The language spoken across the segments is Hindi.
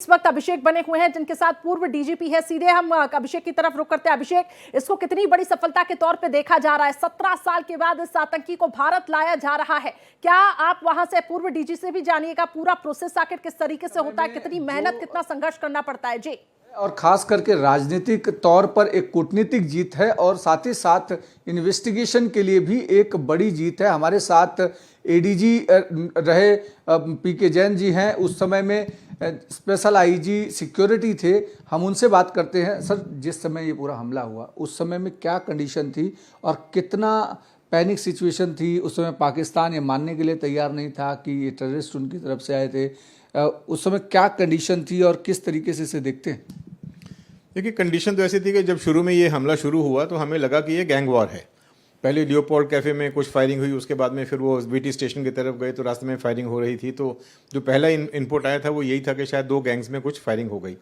इस वक्त अभिषेक बने हुए हैं जिनके साथ पूर्व डीजीपी है। सीधे हम अभिषेक की तरफ रुख करते हैं। अभिषेक, इसको कितनी बड़ी सफलता के तौर पे देखा जा रहा है? 17 साल के बाद इस आतंकी को भारत लाया जा रहा है। क्या आप वहां से पूर्व डीजी से भी जानिएगा पूरा प्रोसेस आखिर किस तरीके से होता है, कितनी मेहनत, कितना संघर्ष करना पड़ता है? जी। और खास करके राजनीतिक तौर पर एक कूटनीतिक जीत है और साथ ही साथ इन्वेस्टिगेशन के लिए भी एक बड़ी जीत है। हमारे साथ एडीजी रहे पीके जैन जी हैं, उस समय में स्पेशल आईजी सिक्योरिटी थे। हम उनसे बात करते हैं। सर, जिस समय ये पूरा हमला हुआ उस समय में क्या कंडीशन थी और कितना पैनिक सिचुएशन थी? उस समय पाकिस्तान ये मानने के लिए तैयार नहीं था कि ये टेररिस्ट उनकी तरफ से आए थे। उस समय क्या कंडीशन थी और किस तरीके से इसे देखते हैं? देखिए, कंडीशन तो ऐसी थी कि जब शुरू में ये हमला शुरू हुआ तो हमें लगा कि ये गैंग वॉर है। पहले लियोपोल्ड कैफ़े में कुछ फायरिंग हुई, उसके बाद में फिर वो बीटी स्टेशन की तरफ गए तो रास्ते में फायरिंग हो रही थी। तो जो पहला इनपुट आया था वो यही था कि शायद दो गैंग्स में कुछ फायरिंग हो गई।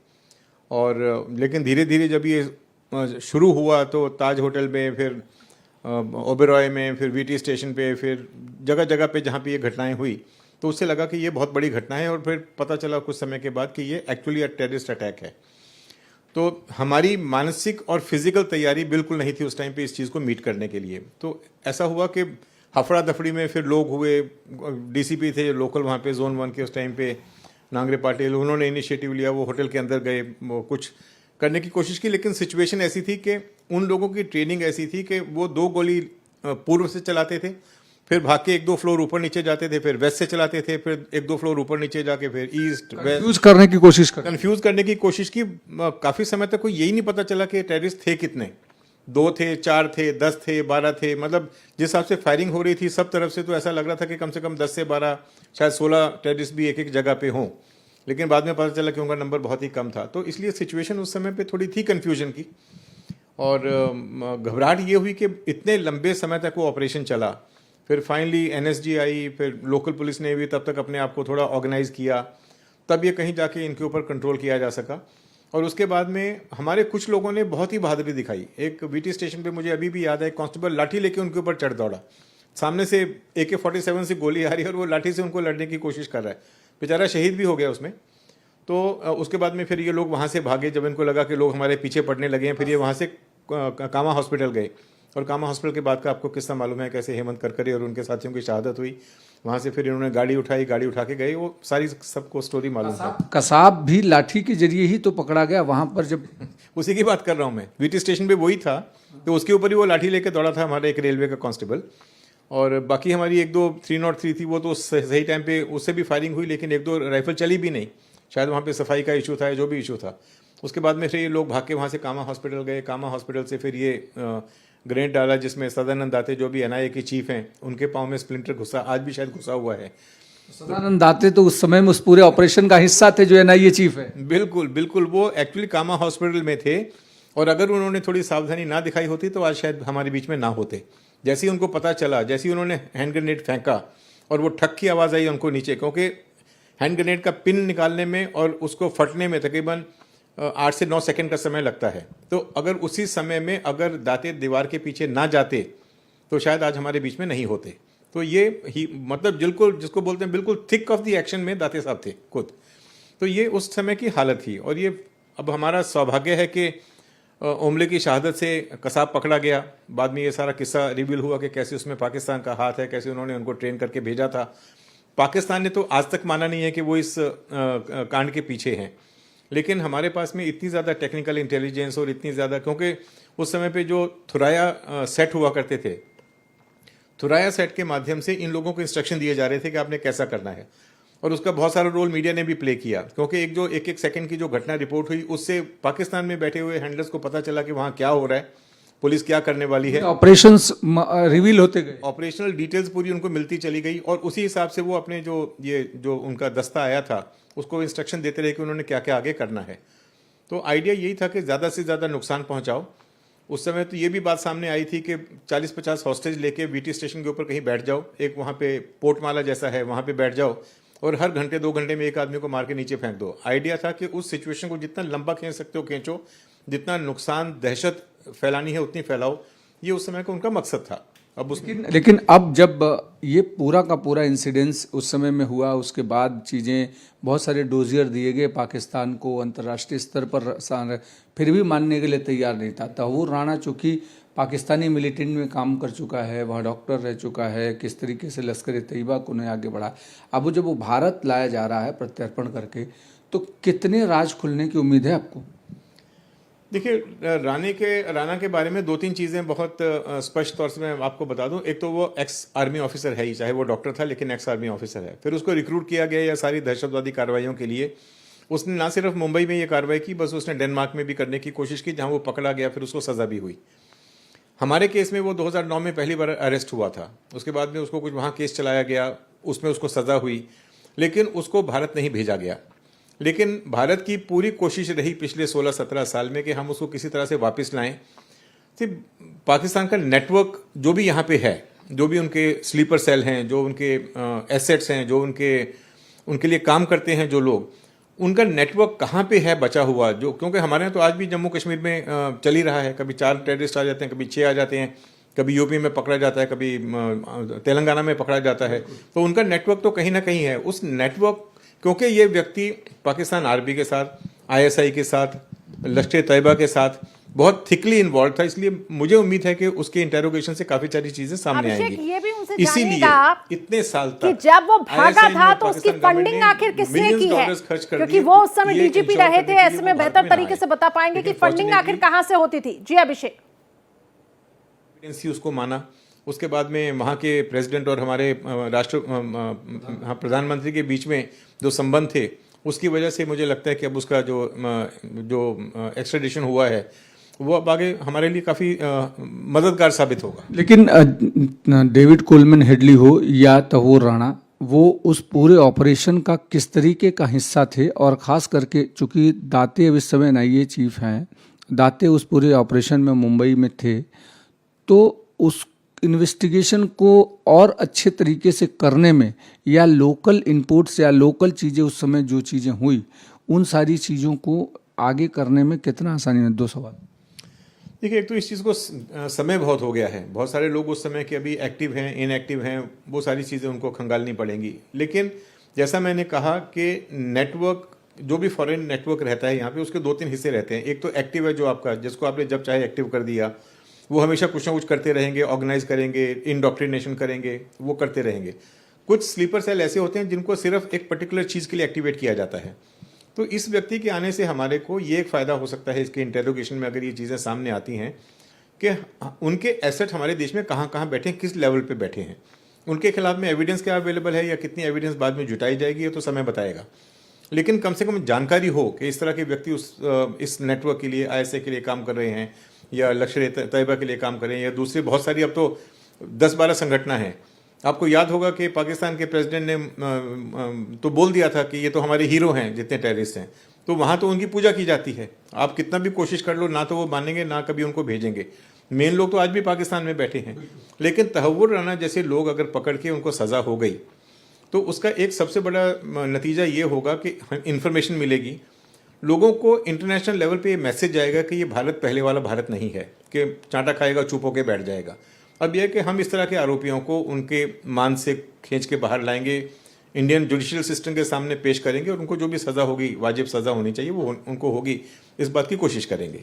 और लेकिन धीरे धीरे जब ये शुरू हुआ तो ताज होटल में, फिर ओबेरॉय में, फिर वीटी स्टेशन पे, फिर जगह जगह पे जहाँ पे ये घटनाएं हुई तो उससे लगा कि ये बहुत बड़ी घटना है। और फिर पता चला कुछ समय के बाद कि ये एक्चुअली टेररिस्ट अटैक है। तो हमारी मानसिक और फिजिकल तैयारी बिल्कुल नहीं थी उस टाइम पे इस चीज़ को मीट करने के लिए। तो ऐसा हुआ कि हफड़ा दफड़ी में फिर लोग हुए। डीसीपी थे लोकल वहाँ पे जोन 1 के उस टाइम पे, नांगरे पाटिल, उन्होंने इनिशिएटिव लिया। वो होटल के अंदर गए, वो कुछ करने की कोशिश की। लेकिन सिचुएशन ऐसी थी कि उन लोगों की ट्रेनिंग ऐसी थी कि वो 2 गोली पूर्व से चलाते थे, फिर भाग के 1-2 फ्लोर ऊपर नीचे जाते थे, फिर वेस्ट से चलाते थे, फिर 1-2 फ्लोर ऊपर नीचे जाके फिर ईस्ट वेस्ट कंफ्यूज करने की कोशिश की। काफ़ी समय तक कोई यही नहीं पता चला कि टेररिस्ट थे कितने, 2 थे, 4 थे, 10 थे, 12 थे। मतलब जिस हिसाब से फायरिंग हो रही थी सब तरफ से, तो ऐसा लग रहा था कि कम से कम 10 से 12, शायद 16 टेररिस्ट भी एक एक जगह पे हों। लेकिन बाद में पता चला कि उनका नंबर बहुत ही कम था। तो इसलिए सिचुएशन उस समय पे थोड़ी थी कन्फ्यूजन की। और घबराहट ये हुई कि इतने लंबे समय तक वो ऑपरेशन चला। फिर फाइनली एनएसजी आई, फिर लोकल पुलिस ने भी तब तक अपने आप को थोड़ा ऑर्गेनाइज किया, तब ये कहीं जाके इनके ऊपर कंट्रोल किया जा सका। और उसके बाद में हमारे कुछ लोगों ने बहुत ही बहादुरी दिखाई। एक वीटी स्टेशन पे मुझे अभी भी याद है, कांस्टेबल लाठी लेके उनके ऊपर चढ़ दौड़ा। सामने से AK-47 से गोली आ रही है और वो लाठी से उनको लड़ने की कोशिश कर रहा है। बेचारा शहीद भी हो गया उसमें। तो उसके बाद में फिर ये लोग वहाँ से भागे जब इनको लगा कि लोग हमारे पीछे पड़ने लगे हैं। फिर ये वहाँ से कामा हॉस्पिटल गए। और कामा हॉस्पिटल के बाद का आपको किस्सा मालूम है, कैसे हेमंत करकरे और उनके साथियों की शहादत हुई। वहाँ से फिर इन्होंने गाड़ी उठाई, गाड़ी उठा के गए। वो सारी सबको स्टोरी मालूम है। कसाब भी लाठी के जरिए ही तो पकड़ा गया वहाँ पर। जब उसी की बात कर रहा हूँ मैं, वीटी स्टेशन पे वही था, तो उसके ऊपर ही वो लाठी लेके दौड़ा था हमारा एक रेलवे का कांस्टेबल। और बाकी हमारी 1-2 303 थी, वो तो सही टाइम पे उससे भी फायरिंग हुई, लेकिन 1-2 राइफल चली भी नहीं। शायद वहाँ पे सफाई का इशू था, जो भी इशू था। उसके बाद में फिर ये लोग भाग के वहाँ से कामा हॉस्पिटल गए। कामा हॉस्पिटल से फिर ये ग्रेनेड डाला, जिसमें सदानंद दाते जो भी NIA के चीफ हैं, उनके पाँव में स्प्लिंटर घुसा, आज भी शायद घुसा हुआ है। सदानंद दाते तो उस समय में उस पूरे ऑपरेशन का हिस्सा थे, जो NIA चीफ है। बिल्कुल बिल्कुल, वो एक्चुअली कामा हॉस्पिटल में थे। और अगर उन्होंने थोड़ी सावधानी ना दिखाई होती तो आज शायद हमारे बीच में ना होते। जैसे ही उनको पता चला, जैसे ही उन्होंने हैंड ग्रेनेड फेंका और वो ठक की आवाज़ आई उनको नीचे, क्योंकि हैंड ग्रेनेड का पिन निकालने में और उसको फटने में तकरीबन 8 से 9 सेकंड का समय लगता है। तो अगर उसी समय में अगर दाते दीवार के पीछे ना जाते तो शायद आज हमारे बीच में नहीं होते। तो ये ही मतलब बिल्कुल जिसको बोलते हैं बिल्कुल थिक ऑफ द एक्शन में दाते साहब थे खुद। तो ये उस समय की हालत थी। और ये अब हमारा सौभाग्य है कि ओमले की शहादत से कसाब पकड़ा गया। बाद में ये सारा किस्सा रिवील हुआ कि कैसे उसमें पाकिस्तान का हाथ है, कैसे उन्होंने उनको ट्रेन करके भेजा था। पाकिस्तान ने तो आज तक माना नहीं है कि वो इस कांड के पीछे हैं। लेकिन हमारे पास में इतनी ज़्यादा टेक्निकल इंटेलिजेंस और इतनी ज़्यादा, क्योंकि उस समय पे जो थुराया सेट हुआ करते थे, थुराया सेट के माध्यम से इन लोगों को इंस्ट्रक्शन दिए जा रहे थे कि आपने कैसा करना है। और उसका बहुत सारा रोल मीडिया ने भी प्ले किया, क्योंकि एक सेकंड की जो घटना रिपोर्ट हुई उससे पाकिस्तान में बैठे हुए हैंडलर्स को पता चला कि वहाँ क्या हो रहा है, पुलिस क्या करने वाली है। ऑपरेशंस रिवील होते गए, ऑपरेशनल डिटेल्स पूरी उनको मिलती चली गई। और उसी हिसाब से वो अपने जो उनका दस्ता आया था उसको इंस्ट्रक्शन देते रहे कि उन्होंने क्या क्या आगे करना है। तो आइडिया यही था कि ज़्यादा से ज़्यादा नुकसान पहुंचाओ। उस समय तो ये भी बात सामने आई थी कि 40-50 हॉस्टेज लेके वीटी स्टेशन के ऊपर कहीं बैठ जाओ, एक वहाँ पे पोर्टमाला जैसा है वहाँ पे बैठ जाओ और हर घंटे 2 घंटे में एक आदमी को मार के नीचे फेंक दो। आइडिया था कि उस सिचुएशन को जितना लंबा खींच सकते हो खींचो, जितना नुकसान दहशत फैलानी है उतनी फैलाओ। ये उस समय का उनका मकसद था। अब उस लेकिन अब जब ये पूरा का पूरा इंसिडेंस उस समय में हुआ, उसके बाद चीज़ें बहुत सारे डोजियर दिए गए पाकिस्तान को अंतर्राष्ट्रीय स्तर पर, फिर भी मानने के लिए तैयार नहीं था। तहव्वुर राणा चूँकि पाकिस्तानी मिलिटेंट में काम कर चुका है, वहाँ डॉक्टर रह चुका है, किस तरीके से लश्कर तैयबा को उन्हें आगे बढ़ा, अब जब वो भारत लाया जा रहा है प्रत्यर्पण करके, तो कितने राज खुलने की उम्मीद है आपको? देखिए, राणा के बारे में दो तीन चीज़ें बहुत स्पष्ट तौर से मैं आपको बता दूं। एक तो वो एक्स आर्मी ऑफिसर है ही, चाहे वो डॉक्टर था लेकिन एक्स आर्मी ऑफिसर है। फिर उसको रिक्रूट किया गया या सारी दहशतवादी कार्रवाइयों के लिए। उसने ना सिर्फ मुंबई में ये कार्रवाई की, बस उसने डेनमार्क में भी करने की कोशिश की, जहां वो पकड़ा गया, फिर उसको सज़ा भी हुई। हमारे केस में वो 2009 में पहली बार अरेस्ट हुआ था, उसके बाद में उसको कुछ वहाँ केस चलाया गया, उसमें उसको सज़ा हुई, लेकिन उसको भारत नहीं भेजा गया। लेकिन भारत की पूरी कोशिश रही पिछले 16-17 साल में कि हम उसको किसी तरह से वापस लाएं। सिर्फ पाकिस्तान का नेटवर्क जो भी यहाँ पे है, जो भी उनके स्लीपर सेल हैं, जो उनके एसेट्स हैं, जो उनके लिए काम करते हैं जो लोग, उनका नेटवर्क कहाँ पे है बचा हुआ, जो क्योंकि हमारे यहाँ तो आज भी जम्मू कश्मीर में चल ही रहा है। कभी 4 टेररिस्ट आ जाते हैं, कभी 6 आ जाते हैं, कभी यूपी में पकड़ा जाता है, कभी तेलंगाना में पकड़ा जाता है। तो उनका नेटवर्क तो कहीं ना कहीं है। उस नेटवर्क, क्योंकि ये व्यक्ति पाकिस्तान आर्मी के साथ, आईएसआई के साथ, लश्कर तैयबा के साथ बहुत थिकली इन्वॉल्व था, इसलिए मुझे उम्मीद है कि उसके इंटेरोगेशन से काफी सारी चीजें सामने आएंगी। ये भी उनसे इसीलिए जानिएगा इतने साल कि तक जब वो भागा ISI था ने, तो उसकी पाकिस्तान गवर्नमेंट फंडिंग ने आखिर किसने millions की है, dollars खर्च कर क्योंकि दिए वो उस समय ये डीजीपी ensure रहे करने थे, के लिए ऐसे वो में भारत बेहतर में ना तरीके आए। से बता पाएंगे कि लेकिन फंडिंग आखिर fortunately कहां से होती थी। जी अभिषेक। एजेंसी उसको माना। उसके बाद में वहाँ के प्रेसिडेंट और हमारे प्रधानमंत्री के बीच में जो संबंध थे, उसकी वजह से मुझे लगता है कि अब उसका जो एक्स्ट्रेडिशन हुआ है वो अब आगे हमारे लिए काफ़ी मददगार साबित होगा। लेकिन डेविड कोलमैन हेडली हो या तहव्वुर राणा, वो उस पूरे ऑपरेशन का किस तरीके का हिस्सा थे? और ख़ास करके चूँकि दाते अब इस समय एनआईए चीफ हैं, दाते उस पूरे ऑपरेशन में मुंबई में थे, तो उस इन्वेस्टिगेशन को और अच्छे तरीके से करने में या लोकल इनपुट्स या लोकल चीज़ें, उस समय जो चीज़ें हुई, उन सारी चीज़ों को आगे करने में कितना आसानी है? 2 सवाल। देखिए, एक तो इस चीज़ को समय बहुत हो गया है, बहुत सारे लोग उस समय के अभी एक्टिव हैं, इनएक्टिव हैं, वो सारी चीज़ें उनको खंगालनी पड़ेंगी। लेकिन जैसा मैंने कहा कि नेटवर्क, जो भी फॉरेन नेटवर्क रहता है यहाँ पे, उसके 2-3 हिस्से रहते हैं। एक तो एक्टिव है, जो आपका, जिसको आपने जब चाहे एक्टिव कर दिया, वो हमेशा कुछ ना कुछ करते रहेंगे, ऑर्गेनाइज करेंगे, इंडोक्ट्रिनेशन करेंगे, वो करते रहेंगे। कुछ स्लीपर सेल ऐसे होते हैं जिनको सिर्फ एक पर्टिकुलर चीज़ के लिए एक्टिवेट किया जाता है। तो इस व्यक्ति के आने से हमारे को ये एक फ़ायदा हो सकता है इसके इंटेरोगेशन में, अगर ये चीज़ें सामने आती हैं कि उनके एसेट हमारे देश में कहाँ कहाँ बैठे हैं, किस लेवल पे बैठे हैं, उनके खिलाफ में एविडेंस क्या अवेलेबल है या कितनी एविडेंस बाद में जुटाई जाएगी, ये तो समय बताएगा। लेकिन कम से कम जानकारी हो कि इस तरह के व्यक्ति इस नेटवर्क के लिए, आईएसआई के लिए काम कर रहे हैं, या लश्कर तैयबा के लिए काम कर रहे हैं, या दूसरी बहुत सारी अब तो 10-12 संगठना हैं। आपको याद होगा कि पाकिस्तान के प्रेसिडेंट ने तो बोल दिया था कि ये तो हमारे हीरो हैं जितने टेररिस्ट हैं, तो वहाँ तो उनकी पूजा की जाती है। आप कितना भी कोशिश कर लो, ना तो वो मानेंगे, ना कभी उनको भेजेंगे। मेन लोग तो आज भी पाकिस्तान में बैठे हैं। लेकिन तहव्वुर राणा जैसे लोग अगर पकड़ के उनको सज़ा हो गई, तो उसका एक सबसे बड़ा नतीजा ये होगा कि इन्फॉर्मेशन मिलेगी लोगों को, इंटरनेशनल लेवल पे ये मैसेज जाएगा कि ये भारत पहले वाला भारत नहीं है कि चांटा खाएगा चुप होके बैठ जाएगा। अब यह है कि हम इस तरह के आरोपियों को उनके मान से खींच के बाहर लाएंगे, इंडियन जुडिशियल सिस्टम के सामने पेश करेंगे, और उनको जो भी सज़ा होगी, वाजिब सज़ा होनी चाहिए, वो उनको होगी, इस बात की कोशिश करेंगे।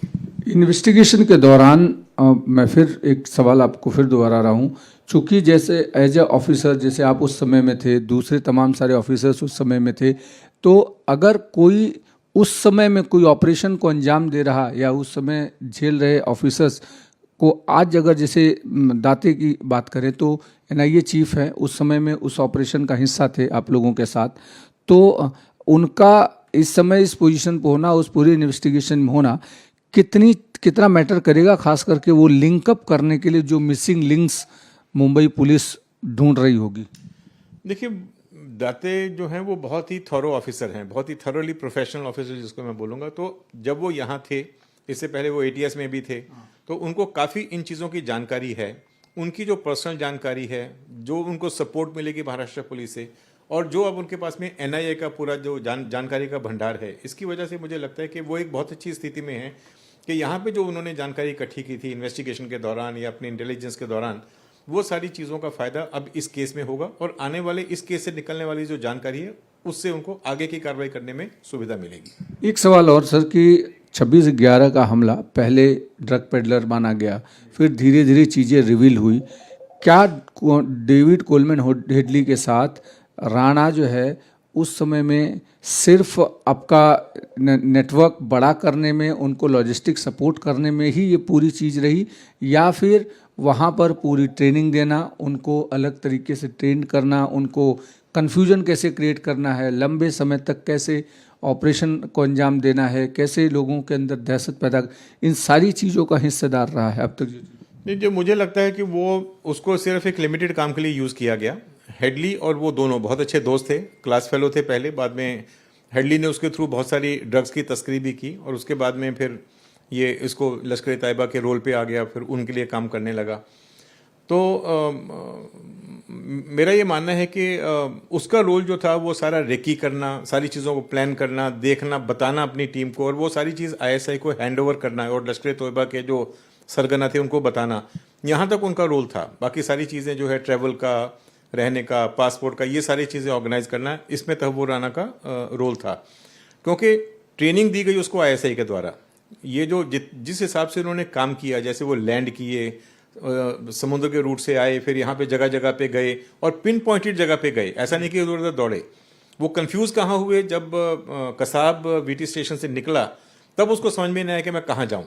इन्वेस्टिगेशन के दौरान मैं फिर एक सवाल आपको फिर दोबारा रहा हूँ, चूँकि जैसे एज ए ऑफिसर, जैसे आप उस समय में थे, दूसरे तमाम सारे ऑफिसर्स उस समय में थे, तो अगर कोई उस समय में कोई ऑपरेशन को अंजाम दे रहा या उस समय झेल रहे ऑफिसर्स को आज अगर जैसे दाते की बात करें तो एनआईए चीफ है, उस समय में उस ऑपरेशन का हिस्सा थे आप लोगों के साथ, तो उनका इस समय इस पोजीशन पर होना, उस पूरी इन्वेस्टिगेशन में होना कितना मैटर करेगा, खास करके वो लिंकअप करने के लिए जो मिसिंग लिंक्स मुंबई पुलिस ढूंढ रही होगी? देखिए, दाते जो हैं वो बहुत ही थॉरो ऑफिसर हैं, बहुत ही थॉरोली प्रोफेशनल ऑफिसर जिसको मैं बोलूँगा। तो जब वो यहाँ थे, इससे पहले वो एटीएस में भी थे, तो उनको काफ़ी इन चीज़ों की जानकारी है। उनकी जो पर्सनल जानकारी है, जो उनको सपोर्ट मिलेगी महाराष्ट्र पुलिस से, और जो अब उनके पास में एनआईए का पूरा जो जानकारी का भंडार है, इसकी वजह से मुझे लगता है कि वो एक बहुत अच्छी स्थिति में है कि यहाँ पे जो उन्होंने जानकारी इकट्ठी की थी इन्वेस्टिगेशन के दौरान या अपनी इंटेलिजेंस के दौरान, वो सारी चीज़ों का फ़ायदा अब इस केस में होगा और आने वाले इस केस से निकलने वाली जो जानकारी है उससे उनको आगे की कार्रवाई करने में सुविधा मिलेगी। एक सवाल और सर कि 26/11 का हमला पहले ड्रग पेडलर माना गया, फिर धीरे धीरे चीज़ें रिवील हुई। क्या डेविड कोलमैन हेडली के साथ राणा जो है उस समय में सिर्फ आपका नेटवर्क बड़ा करने में, उनको लॉजिस्टिक सपोर्ट करने में ही ये पूरी चीज़ रही, या फिर वहाँ पर पूरी ट्रेनिंग देना, उनको अलग तरीके से ट्रेन करना, उनको कन्फ्यूजन कैसे क्रिएट करना है, लंबे समय तक कैसे ऑपरेशन को अंजाम देना है, कैसे लोगों के अंदर दहशत पैदा, इन सारी चीज़ों का हिस्सेदार रहा है अब तक? नहीं, जो मुझे लगता है कि वो उसको सिर्फ एक लिमिटेड काम के लिए यूज़ किया गया। हेडली और वो दोनों बहुत अच्छे दोस्त थे, क्लास फेलो थे पहले, बाद में हेडली ने उसके थ्रू बहुत सारी ड्रग्स की तस्करी भी की और उसके बाद में फिर ये इसको लश्कर तैयबा के रोल पे आ गया, फिर उनके लिए काम करने लगा। तो मेरा ये मानना है कि उसका रोल जो था वो सारा रेकी करना, सारी चीज़ों को प्लान करना, देखना, बताना अपनी टीम को, और वो सारी चीज़ आईएसआई को हैंड ओवर करना और लश्कर तैयबा के जो सरगना थे उनको बताना, यहाँ तक उनका रोल था। बाकी सारी चीज़ें जो है ट्रैवल का, रहने का, पासपोर्ट का, ये सारी चीज़ें ऑर्गेनाइज करना, इसमें तहव्वुर राना का रोल था, क्योंकि ट्रेनिंग दी गई उसको आईएसआई के द्वारा। ये जो जिस हिसाब से उन्होंने काम किया, जैसे वो लैंड किए, समुद्र के रूट से आए, फिर यहाँ पे जगह जगह पे गए और पिन पॉइंटेड जगह पे गए, ऐसा नहीं कि उधर उधर दौड़े। वो कंफ्यूज कहाँ हुए, जब कसाब वीटी स्टेशन से निकला तब उसको समझ में नहीं आया कि मैं कहाँ जाऊँ।